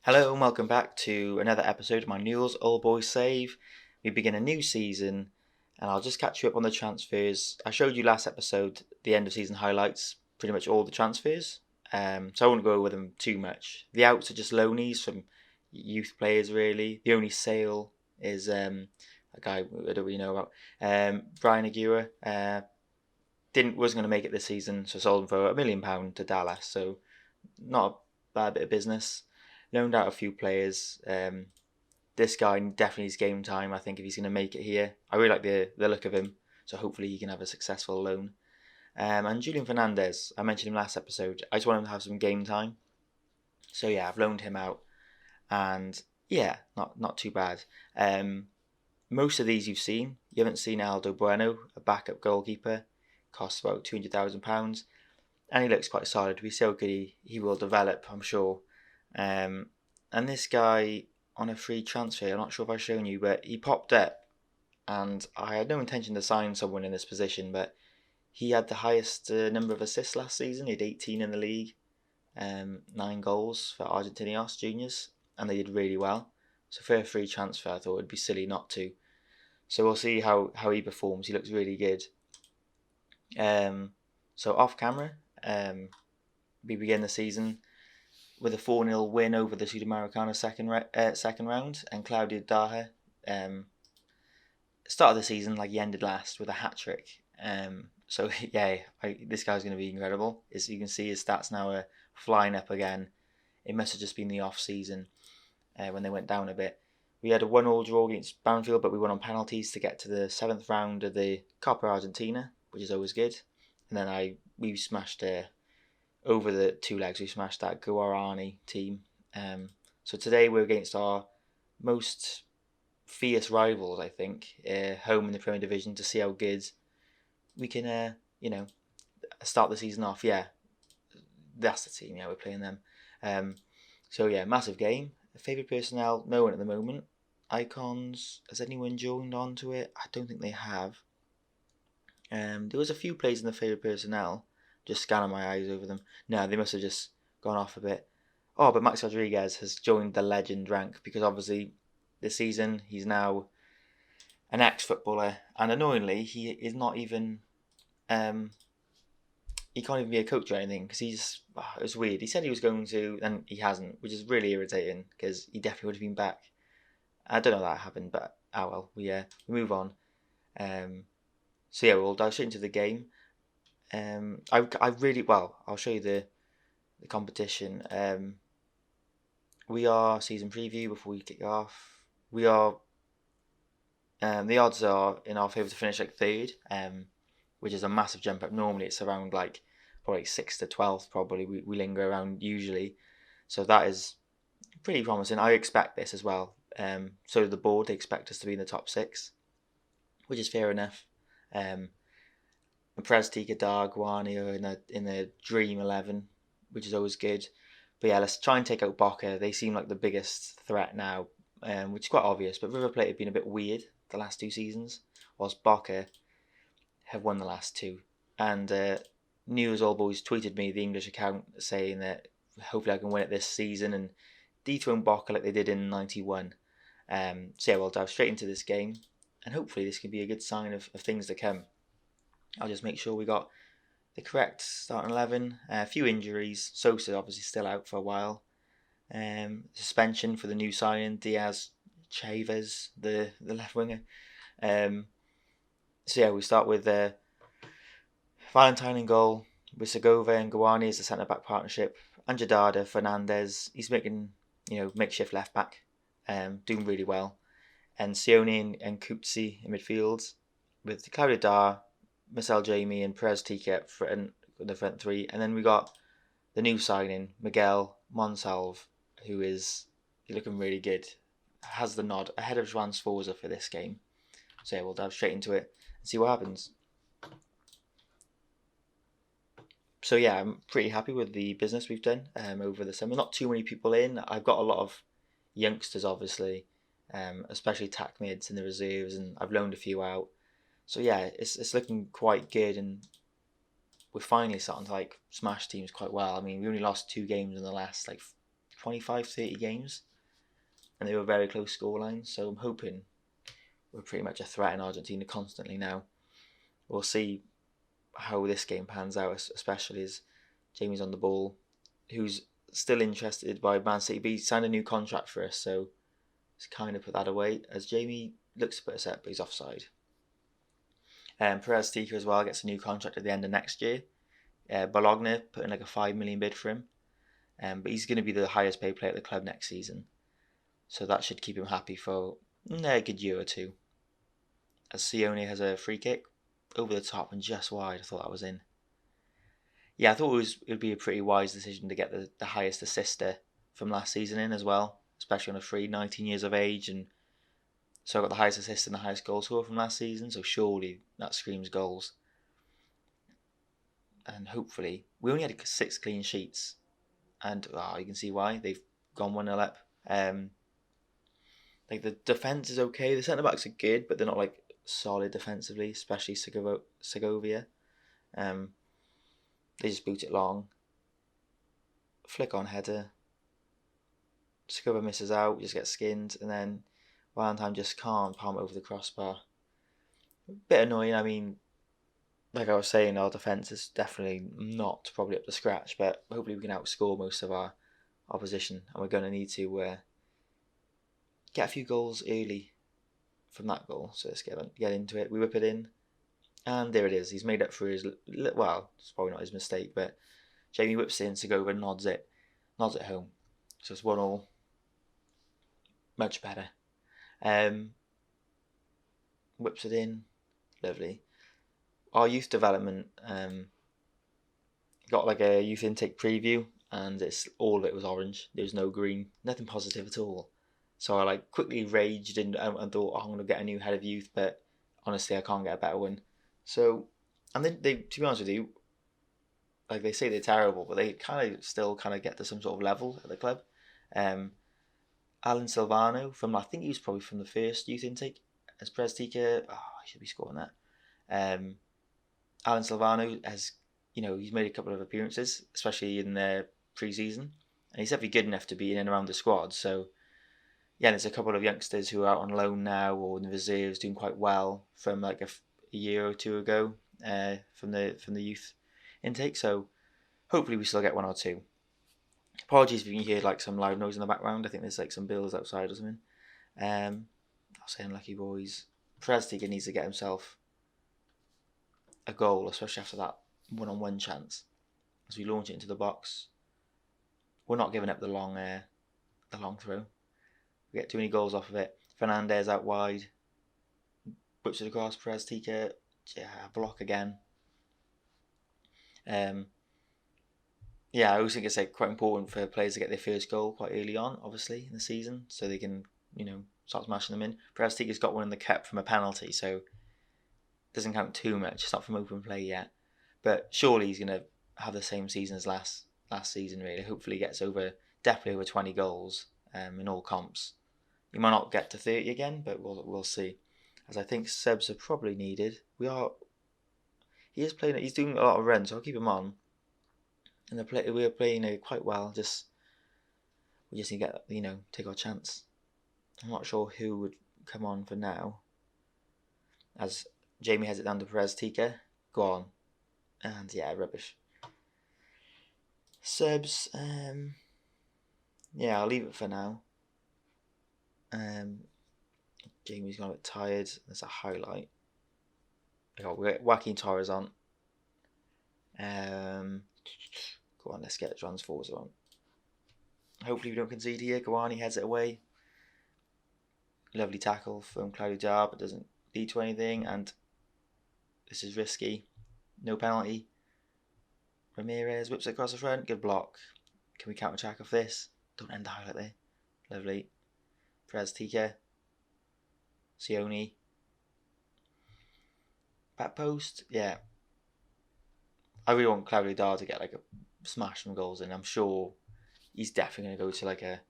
Hello and welcome back to another episode of my Newell's Old Boys Save. We begin a new season and I'll just catch you up on the transfers. I showed you last episode the end of season highlights, pretty much all the transfers, so I won't go over them too much. The outs are just loanies from youth players really. The only sale is a guy I don't really know about, Brian Aguirre. Wasn't going to make it this season, so sold him for £1 million to Dallas, so not a bad bit of business. Loaned out a few players. This guy definitely needs game time. I think if he's going to make it here, I really like the look of him. So hopefully he can have a successful loan. And Julian Fernandez, I mentioned him last episode. I just want him to have some game time. So yeah, I've loaned him out, and yeah, not too bad. Most of these you've seen. You haven't seen Aldo Bueno, a backup goalkeeper. Costs about £200,000, and he looks quite solid. We see how good he will develop, I'm sure. And this guy on a free transfer, I'm not sure if I've shown you, but he popped up, and I had no intention to sign someone in this position, but he had the highest number of assists last season. He had 18 in the league, 9 goals for Argentinos Juniors, and they did really well. So for a free transfer, I thought it would be silly not to. So we'll see how he performs. He looks really good. So off camera, we begin the season with a 4-0 win over the Sudamericana second round, and Claudio Daher started the season like he ended last with a hat-trick. So yeah, this guy's going to be incredible. As you can see, his stats now are flying up again. It must have just been the off-season when they went down a bit. We had a 1-1 draw against Banfield, but we won on penalties to get to the 7th round of the Copa Argentina, which is always good. And then we smashed over the 2 legs, we smashed that Guarani team. So today we're against our most fierce rivals, I think, home in the Premier Division, to see how good we can, start the season off. Yeah, that's the team. Yeah, we're playing them. So yeah, massive game. Favourite personnel, no one at the moment. Icons, has anyone joined onto it? I don't think they have. There was a few players in the favourite personnel. Just scanning my eyes over them. No, they must have just gone off a bit. Oh, but Max Rodriguez has joined the legend rank, because obviously this season he's now an ex-footballer, and annoyingly he is not even he can't even be a coach or anything, because it was weird. He said he was going to, and he hasn't, which is really irritating, because he definitely would have been back. I don't know how that happened, but well, we move on. So yeah, we'll dive straight into the game. I really well. I'll show you the competition. We are season preview before we kick off. We are. The odds are in our favour to finish like 3rd, which is a massive jump up. Normally it's around probably 6th to 12th. Probably we linger around usually, so that is pretty promising. I expect this as well. So the board, they expect us to be in the top 6, which is fair enough. Perez, Tika, Dar, Guani are in the Dream 11, which is always good. But yeah, let's try and take out Boca. They seem like the biggest threat now, which is quite obvious. But River Plate have been a bit weird the last 2 seasons, whilst Boca have won the last 2. And Newell's Old Boys tweeted me, the English account, saying that hopefully I can win it this season and dethrone Boca like they did in '91. So yeah, we'll dive straight into this game, and hopefully this can be a good sign of things to come. I'll just make sure we got the correct starting 11. A few injuries. Sosa obviously still out for a while. Suspension for the new signing, Diaz Chavez, the left winger. So yeah, we start with Valentine in goal, with Segovia and Guani as the centre-back partnership. Anjadada, Fernandez, he's making makeshift left-back, doing really well. And Sione and Kutsi in midfield, with Claudio Dar, Marcel Jamie and Perez Tika in the front 3. And then we got the new signing, Miguel Monsalve, who is looking really good. Has the nod ahead of Juan Sforza for this game. So yeah, we'll dive straight into it and see what happens. So yeah, I'm pretty happy with the business we've done over the summer. Not too many people in. I've got a lot of youngsters, obviously, especially tack mids in the reserves, and I've loaned a few out. So yeah, it's looking quite good, and we're finally starting to smash teams quite well. I mean, we only lost 2 games in the last 25, 30 games, and they were very close scorelines. So I'm hoping we're pretty much a threat in Argentina constantly now. We'll see how this game pans out, especially as Jamie's on the ball, who's still interested by Man City. But he signed a new contract for us, so let's kind of put that away as Jamie looks to put us up, but he's offside. Perez Tika as well gets a new contract at the end of next year. Bologna put in like a 5 million bid for him, but he's going to be the highest paid player at the club next season, so that should keep him happy for a good year or two. As Sione has a free kick over the top and just wide. I thought that was in. Yeah, I thought it would be a pretty wise decision to get the highest assister from last season in as well, especially on a free, 19 years of age, and so I got the highest assist and the highest goal scorer from last season, so surely that screams goals. And hopefully, we only had 6 clean sheets, and you can see why. They've gone 1-0 up. Like the defence is okay, the centre-backs are good, but they're not like solid defensively, especially Segovia. They just boot it long. Flick on header. Segovia misses out, just gets skinned, and then Valentine just can't palm it over the crossbar. Bit annoying. I mean, like I was saying, our defence is definitely not probably up to scratch, but hopefully we can outscore most of our opposition, and we're going to need to get a few goals early from that goal. So let's get into it. We whip it in, and there it is. He's made up for his, well, it's probably not his mistake, but Jamie whips it in, Segovia nods it home. So it's 1-1. Much better. Whips it in. Lovely. Our youth development got like a youth intake preview, and all of it was orange. There was no green, nothing positive at all. So I like quickly raged and thought, I'm going to get a new head of youth, but honestly I can't get a better one. So, and then they, to be honest with you, like they say they're terrible, but they still get to some sort of level at the club. Alan Silvano I think he was probably from the first youth intake as Perez Tika. I should be scoring that. Alan Silvano has, he's made a couple of appearances, especially in the pre-season, and he's definitely good enough to be in and around the squad. So yeah, there's a couple of youngsters who are out on loan now or in the reserves doing quite well from like a year or two ago from the youth intake. So hopefully we still get 1 or 2. Apologies if you can hear like some loud noise in the background. I think there's like some bills outside or something. I'll say unlucky boys. Perez Tika needs to get himself a goal, especially after that 1-on-1 chance. As we launch it into the box, we're not giving up the long throw. We get too many goals off of it. Fernandez out wide, whips it across. Perez Tika, block again. Yeah, I always think it's like quite important for players to get their first goal quite early on, obviously in the season, so they can start smashing them in. Perez Tika's got one in the cup from a penalty, so doesn't count too much. It's not from open play yet, but surely he's going to have the same season as last season. Really, hopefully he gets definitely over 20 goals in all comps. He might not get to 30 again, but we'll see. As I think subs are probably needed. He is playing. He's doing a lot of runs, so I'll keep him on. And we are playing quite well. We just need to get take our chance. I'm not sure who would come on for now. As Jamie has it down to Perez Tika. Go on. And yeah, rubbish. Subs. Yeah, I'll leave it for now. Jamie's gone a bit tired. There's a highlight. We got Joaquin Torres on. Go on, let's get John's forwards on. Hopefully we don't concede here. Kawani heads it away. Lovely tackle from Claudio Dar, but doesn't lead to anything, and this is risky. No penalty. Ramirez whips it across the front. Good block. Can we counter-attack off this? Don't end the highlight there. Lovely. Perez Tika. Sione. Back post. Yeah. I really want Claudio Dar to get like a smash some goals in. I'm sure he's definitely going to go to like a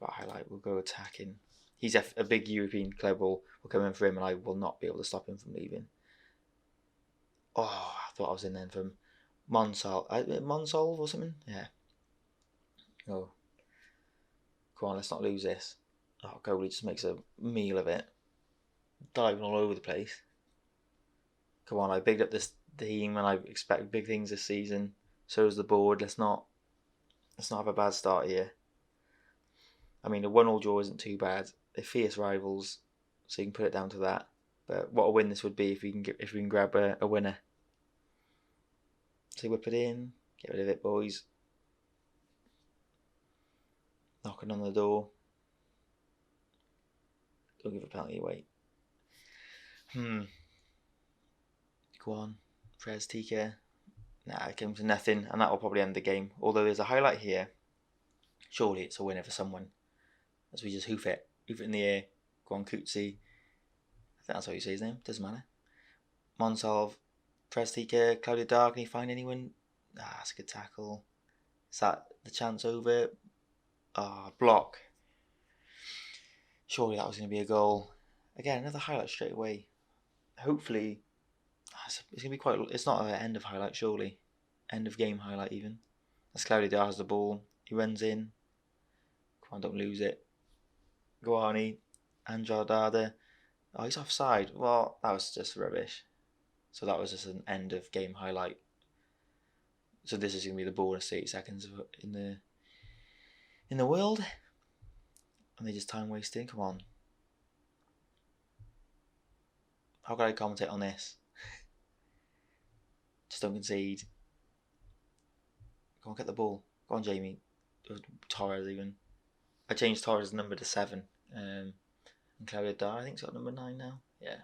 highlight. We'll go attacking. He's a big European club will come in for him, and I will not be able to stop him from leaving. Oh, I thought I was in then from Monsolve or something. Yeah. Oh, Come on, let's not lose this. Oh, goalie just makes a meal of it. Diving all over the place. Come on, I bigged up this team and I expect big things this season. So does the board. Let's not have a bad start here. I mean, a 1-1 draw isn't too bad. They're fierce rivals, so you can put it down to that. But what a win this would be if we can grab a winner. So whip it in, get rid of it, boys. Knocking on the door. Don't give a penalty away. Go on, Prez TK. Nah, it came to nothing, and that will probably end the game. Although there's a highlight here. Surely it's a winner for someone. As we just hoof it in the air. Go on, Cootsie. I think that's how you say his name. Doesn't matter. Monsalve, Prez TK, Claudio Dar. Can he find anyone? That's a good tackle. Is that the chance over? Block. Surely that was going to be a goal. Again, another highlight straight away. Hopefully, it's going to be quite. It's not an end of highlight, surely. End of game highlight, even. As Claudio Dar has the ball. He runs in. Come on, don't lose it. Go on, Anjardada. Oh, he's offside. Well, that was just rubbish. So that was just an end of game highlight. So this is going to be the bonus 80 seconds in the world. And they just time wasting. Come on. How can I commentate on this? Just don't concede. Go on, get the ball. Go on, Jamie. Torres even. I changed Torres' number to 7. And Claudio Dar, I think, has got number 9 now. Yeah.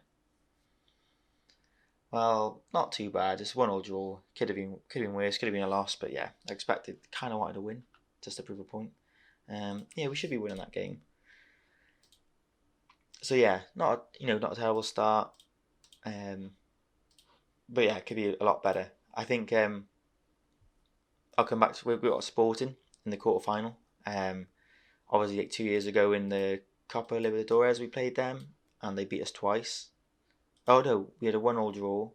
Well, not too bad. It's 1-1 draw. Could have been worse. Could have been a loss. But yeah, I expected. Kind of wanted to win, just to prove a point. Yeah, we should be winning that game. So yeah, not a terrible start. But yeah, it could be a lot better. I think I'll come back to we've got Sporting in the quarterfinal. Obviously, like 2 years ago in the Copa Libertadores, we played them and they beat us twice. Oh no, we had a 1-1 draw,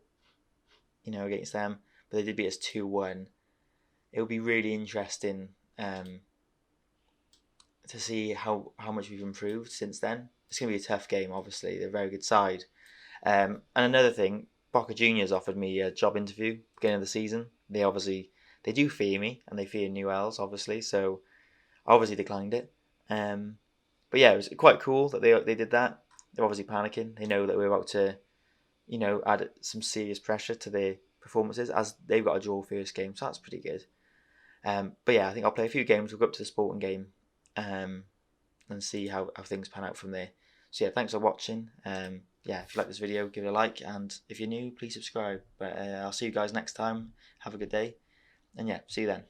against them, but they did beat us 2-1. It would be really interesting to see how much we've improved since then. It's going to be a tough game, obviously. They're a very good side. And another thing, Boca Juniors offered me a job interview beginning of the season. They do fear me, and they fear Newell's, obviously, so I obviously declined it. But yeah, it was quite cool that they did that. They're obviously panicking. They know that we're about to, add some serious pressure to their performances, as they've got a draw first game, so that's pretty good. But yeah, I think I'll play a few games. We'll go up to the Sporting game and see how things pan out from there. So yeah, thanks for watching. Yeah, if you like this video, give it a like, and if you're new, please subscribe. But I'll see you guys next time. Have a good day, and yeah, see you then.